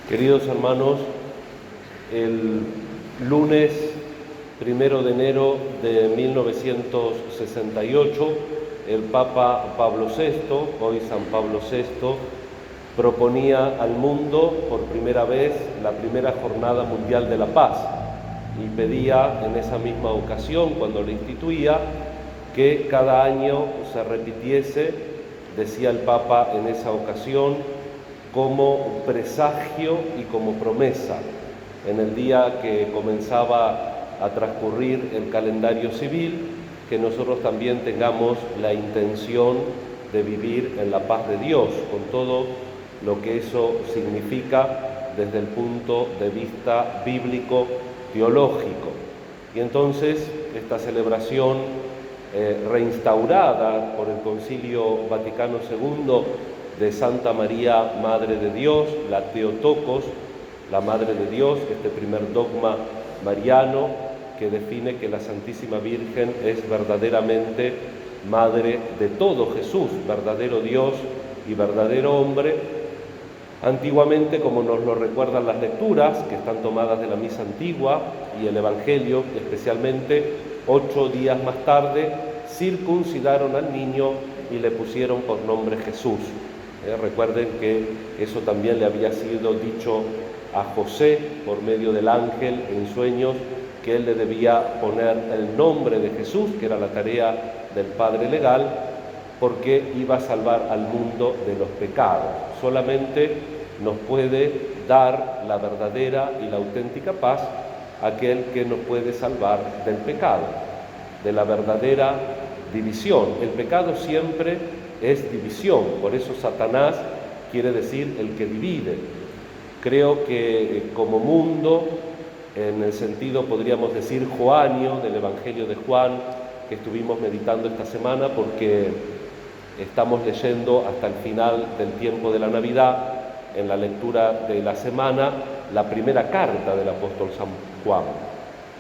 Queridos hermanos, el lunes 1 de enero de 1968, el Papa Pablo VI, hoy San Pablo VI, proponía al mundo por primera vez la primera Jornada Mundial de la Paz y pedía en esa misma ocasión, cuando lo instituía, que cada año se repitiese, decía el Papa en esa ocasión, como presagio y como promesa, en el día que comenzaba a transcurrir el calendario civil, que nosotros también tengamos la intención de vivir en la paz de Dios, con todo lo que eso significa desde el punto de vista bíblico, teológico. Y entonces esta celebración reinstaurada por el Concilio Vaticano II de Santa María, Madre de Dios, la Theotokos, la Madre de Dios, este primer dogma mariano que define que la Santísima Virgen es verdaderamente Madre de todo Jesús, verdadero Dios y verdadero hombre. Antiguamente, como nos lo recuerdan las lecturas, que están tomadas de la Misa Antigua y el Evangelio especialmente, 8 días más tarde circuncidaron al niño y le pusieron por nombre Jesús. Recuerden que eso también le había sido dicho a José por medio del ángel en sueños, que él le debía poner el nombre de Jesús, que era la tarea del padre legal, porque iba a salvar al mundo de los pecados. Solamente nos puede dar la verdadera y la auténtica paz aquel que nos puede salvar del pecado, de la verdadera división. El pecado siempre es división, por eso Satanás quiere decir el que divide. Creo que como mundo, en el sentido, podríamos decir, joáneo del Evangelio de Juan, que estuvimos meditando esta semana, porque estamos leyendo hasta el final del tiempo de la Navidad, en la lectura de la semana, la primera carta del apóstol San Juan.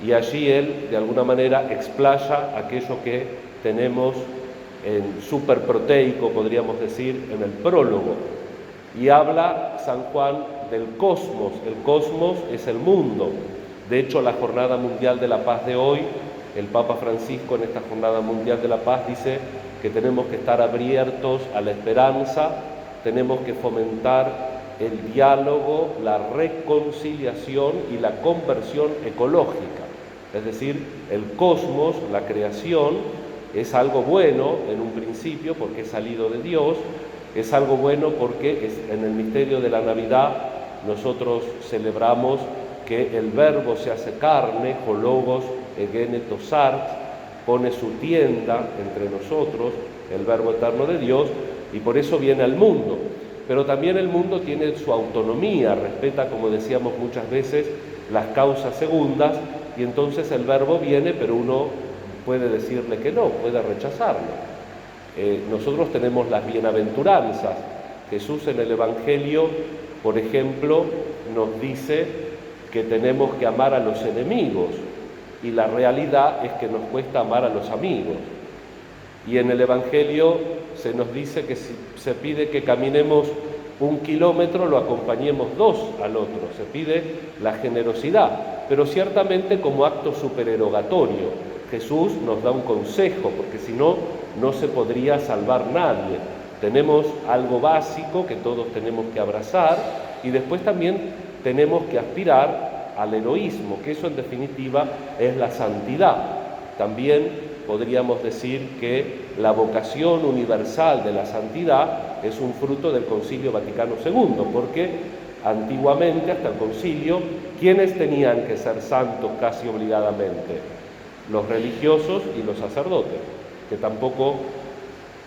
Y allí él, de alguna manera, explaya aquello que tenemos en superproteico, podríamos decir, en el prólogo. Y habla San Juan del cosmos. El cosmos es el mundo. De hecho, la Jornada Mundial de la Paz de hoy, el Papa Francisco en esta Jornada Mundial de la Paz dice que tenemos que estar abiertos a la esperanza, tenemos que fomentar el diálogo, la reconciliación y la conversión ecológica. Es decir, el cosmos, la creación, es algo bueno en un principio porque es salido de Dios, es algo bueno porque en el misterio de la Navidad nosotros celebramos que el Verbo se hace carne, hologos egene tosart, pone su tienda entre nosotros, el Verbo eterno de Dios, y por eso viene al mundo. Pero también el mundo tiene su autonomía, respeta, como decíamos muchas veces, las causas segundas, y entonces el Verbo viene, pero uno puede decirle que no, puede rechazarlo. Nosotros tenemos las bienaventuranzas. Jesús en el Evangelio, por ejemplo, nos dice que tenemos que amar a los enemigos, y la realidad es que nos cuesta amar a los amigos. Y en el Evangelio se nos dice que si se pide que caminemos 1 kilómetro, lo acompañemos 2 al otro. Se pide la generosidad, pero ciertamente como acto supererogatorio. Jesús nos da un consejo, porque si no, no se podría salvar nadie. Tenemos algo básico que todos tenemos que abrazar, y después también tenemos que aspirar al heroísmo, que eso en definitiva es la santidad. También podríamos decir que la vocación universal de la santidad es un fruto del Concilio Vaticano II, porque antiguamente, hasta el concilio, ¿quiénes tenían que ser santos casi obligadamente? Los religiosos y los sacerdotes, que tampoco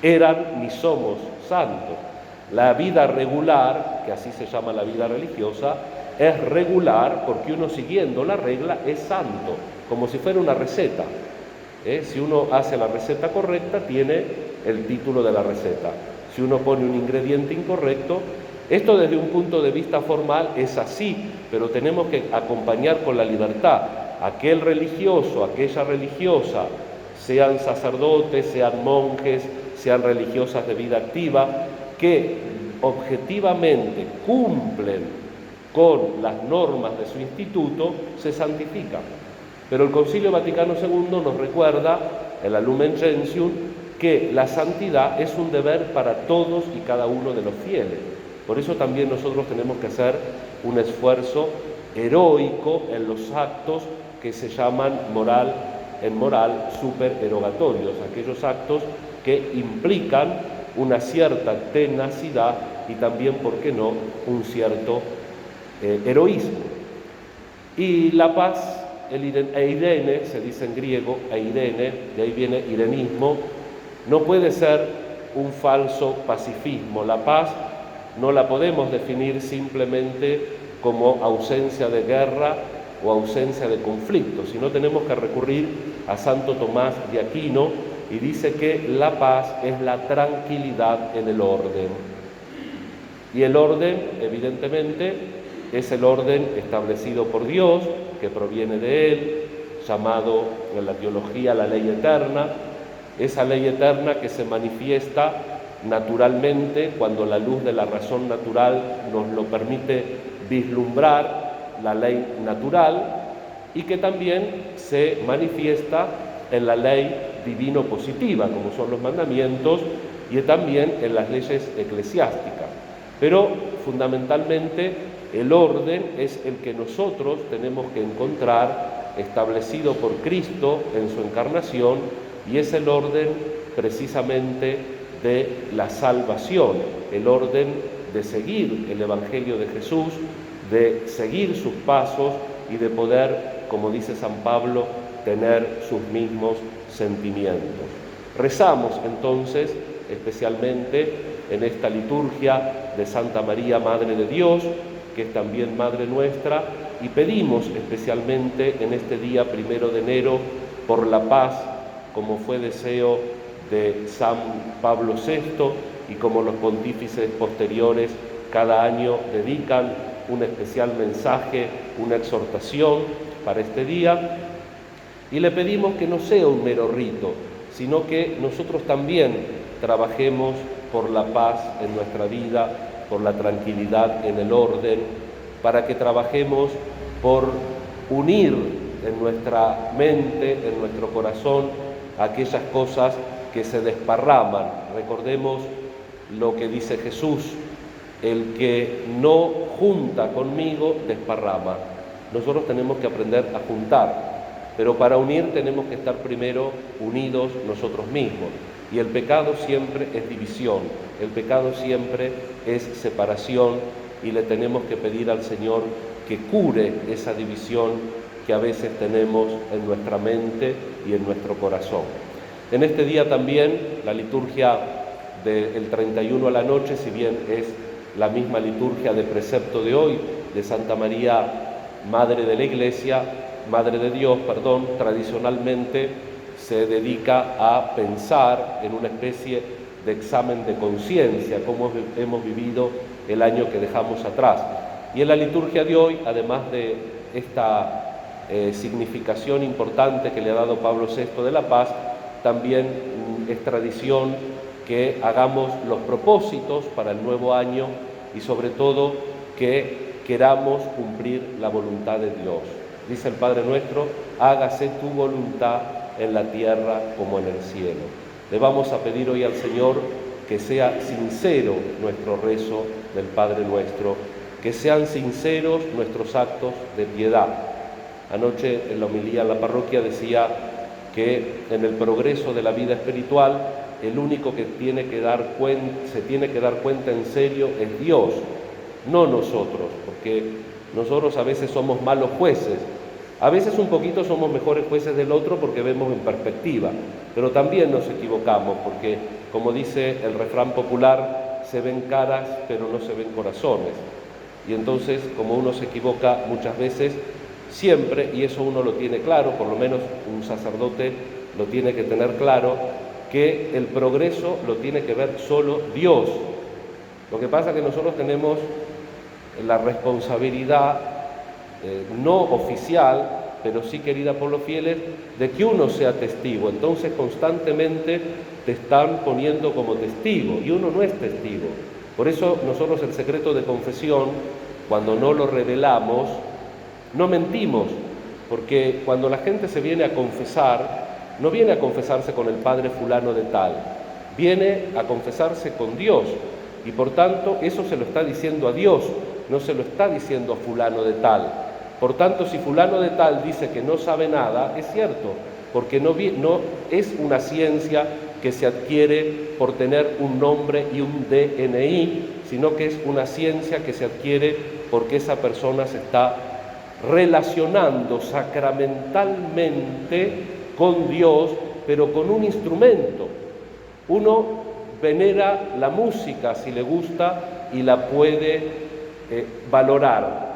eran ni somos santos. La vida regular, que así se llama la vida religiosa, es regular porque uno, siguiendo la regla, es santo, como si fuera una receta. Si uno hace la receta correcta, tiene el título de la receta. Si uno pone un ingrediente incorrecto, esto desde un punto de vista formal es así, pero tenemos que acompañar con la libertad. Aquel religioso, aquella religiosa, sean sacerdotes, sean monjes, sean religiosas de vida activa, que objetivamente cumplen con las normas de su instituto, se santifica. Pero el Concilio Vaticano II nos recuerda, en la Lumen Gentium, que la santidad es un deber para todos y cada uno de los fieles. Por eso también nosotros tenemos que hacer un esfuerzo heroico en los actos que se llaman moral supererogatorios, aquellos actos que implican una cierta tenacidad y también, ¿por qué no?, un cierto heroísmo. Y la paz, eirene, se dice en griego, eirene, de ahí viene irenismo, no puede ser un falso pacifismo. La paz no la podemos definir simplemente como ausencia de guerra o ausencia de conflicto, sino tenemos que recurrir a Santo Tomás de Aquino, y dice que la paz es la tranquilidad en el orden. Y el orden, evidentemente, es el orden establecido por Dios, que proviene de Él, llamado en la teología la ley eterna, esa ley eterna que se manifiesta naturalmente cuando la luz de la razón natural nos lo permite vislumbrar, la ley natural, y que también se manifiesta en la ley divino-positiva, como son los mandamientos, y también en las leyes eclesiásticas. Pero fundamentalmente el orden es el que nosotros tenemos que encontrar, establecido por Cristo en su encarnación, y es el orden precisamente de la salvación, el orden de seguir el Evangelio de Jesús, de seguir sus pasos y de poder, como dice San Pablo, tener sus mismos sentimientos. Rezamos entonces, especialmente en esta liturgia de Santa María, Madre de Dios, que es también Madre nuestra, y pedimos especialmente en este día 1 de enero por la paz, como fue deseo de San Pablo VI y como los pontífices posteriores cada año dedican un especial mensaje, una exhortación para este día, y le pedimos que no sea un mero rito, sino que nosotros también trabajemos por la paz en nuestra vida, por la tranquilidad en el orden, para que trabajemos por unir en nuestra mente, en nuestro corazón, aquellas cosas que se desparraman. Recordemos lo que dice Jesús: el que no junta conmigo desparrama. Nosotros tenemos que aprender a juntar, pero para unir tenemos que estar primero unidos nosotros mismos. Y el pecado siempre es división, el pecado siempre es separación, y le tenemos que pedir al Señor que cure esa división que a veces tenemos en nuestra mente y en nuestro corazón. En este día también la liturgia del 31 a la noche, si bien es la misma liturgia de precepto de hoy, de Santa María, Madre de la Iglesia, Madre de Dios, tradicionalmente se dedica a pensar en una especie de examen de conciencia, cómo hemos vivido el año que dejamos atrás. Y en la liturgia de hoy, además de esta significación importante que le ha dado Pablo VI de la paz, también es tradición que hagamos los propósitos para el nuevo año y sobre todo que queramos cumplir la voluntad de Dios. Dice el Padre nuestro: hágase tu voluntad en la tierra como en el cielo. Le vamos a pedir hoy al Señor que sea sincero nuestro rezo del Padre nuestro, que sean sinceros nuestros actos de piedad. Anoche en la homilía en la parroquia decía que en el progreso de la vida espiritual el único que se tiene que dar cuenta en serio es Dios, no nosotros, porque nosotros a veces somos malos jueces, a veces un poquito somos mejores jueces del otro porque vemos en perspectiva, pero también nos equivocamos porque, como dice el refrán popular, se ven caras pero no se ven corazones. Y entonces, como uno se equivoca muchas veces, siempre, y eso uno lo tiene claro, por lo menos un sacerdote lo tiene que tener claro, que el progreso lo tiene que ver solo Dios. Lo que pasa es que nosotros tenemos la responsabilidad no oficial, pero sí querida por los fieles, de que uno sea testigo. Entonces constantemente te están poniendo como testigo y uno no es testigo. Por eso nosotros el secreto de confesión cuando no lo revelamos, no mentimos, porque cuando la gente se viene a confesar, no viene a confesarse con el padre fulano de tal, viene a confesarse con Dios, y por tanto eso se lo está diciendo a Dios, no se lo está diciendo a fulano de tal. Por tanto, si fulano de tal dice que no sabe nada, es cierto, porque no es una ciencia que se adquiere por tener un nombre y un DNI, sino que es una ciencia que se adquiere porque esa persona se está relacionando sacramentalmente con Dios, pero con un instrumento. Uno venera la música si le gusta y la puede valorar,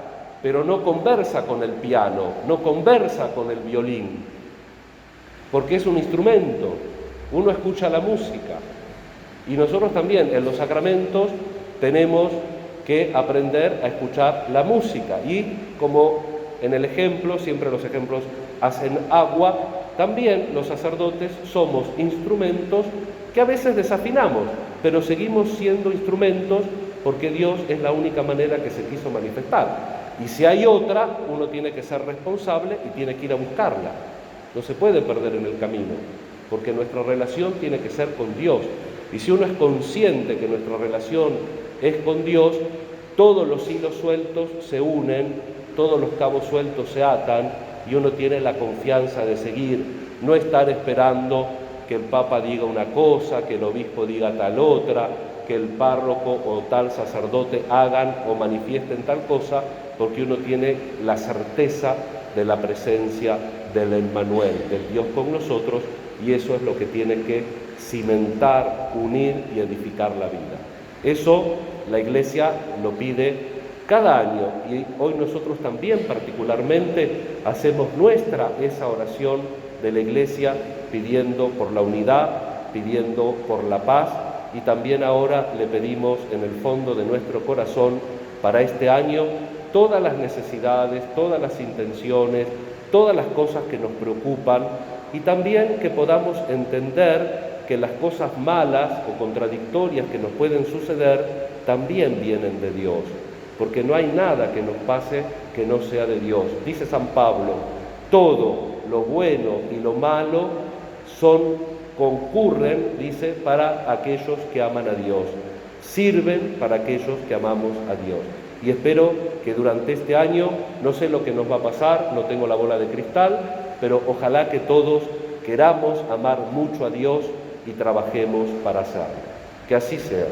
pero no conversa con el piano, no conversa con el violín, porque es un instrumento. Uno escucha la música, y nosotros también en los sacramentos tenemos que aprender a escuchar la música, y como en el ejemplo, siempre los ejemplos hacen agua, también los sacerdotes somos instrumentos que a veces desafinamos, pero seguimos siendo instrumentos porque Dios es la única manera que se quiso manifestar. Y si hay otra, uno tiene que ser responsable y tiene que ir a buscarla. No se puede perder en el camino, porque nuestra relación tiene que ser con Dios. Y si uno es consciente que nuestra relación es con Dios, todos los hilos sueltos se unen, todos los cabos sueltos se atan, y uno tiene la confianza de seguir, no estar esperando que el Papa diga una cosa, que el obispo diga tal otra, que el párroco o tal sacerdote hagan o manifiesten tal cosa, porque uno tiene la certeza de la presencia del Emmanuel, del Dios con nosotros, y eso es lo que tiene que cimentar, unir y edificar la vida. Eso la Iglesia lo pide cada año, y hoy nosotros también particularmente hacemos nuestra esa oración de la Iglesia, pidiendo por la unidad, pidiendo por la paz, y también ahora le pedimos en el fondo de nuestro corazón para este año todas las necesidades, todas las intenciones, todas las cosas que nos preocupan, y también que podamos entender que las cosas malas o contradictorias que nos pueden suceder también vienen de Dios, porque no hay nada que nos pase que no sea de Dios. Dice San Pablo, todo lo bueno y lo malo concurren, dice, para aquellos que aman a Dios, sirven para aquellos que amamos a Dios. Y espero que durante este año, no sé lo que nos va a pasar, no tengo la bola de cristal, pero ojalá que todos queramos amar mucho a Dios y trabajemos para hacerlo. Que así sea.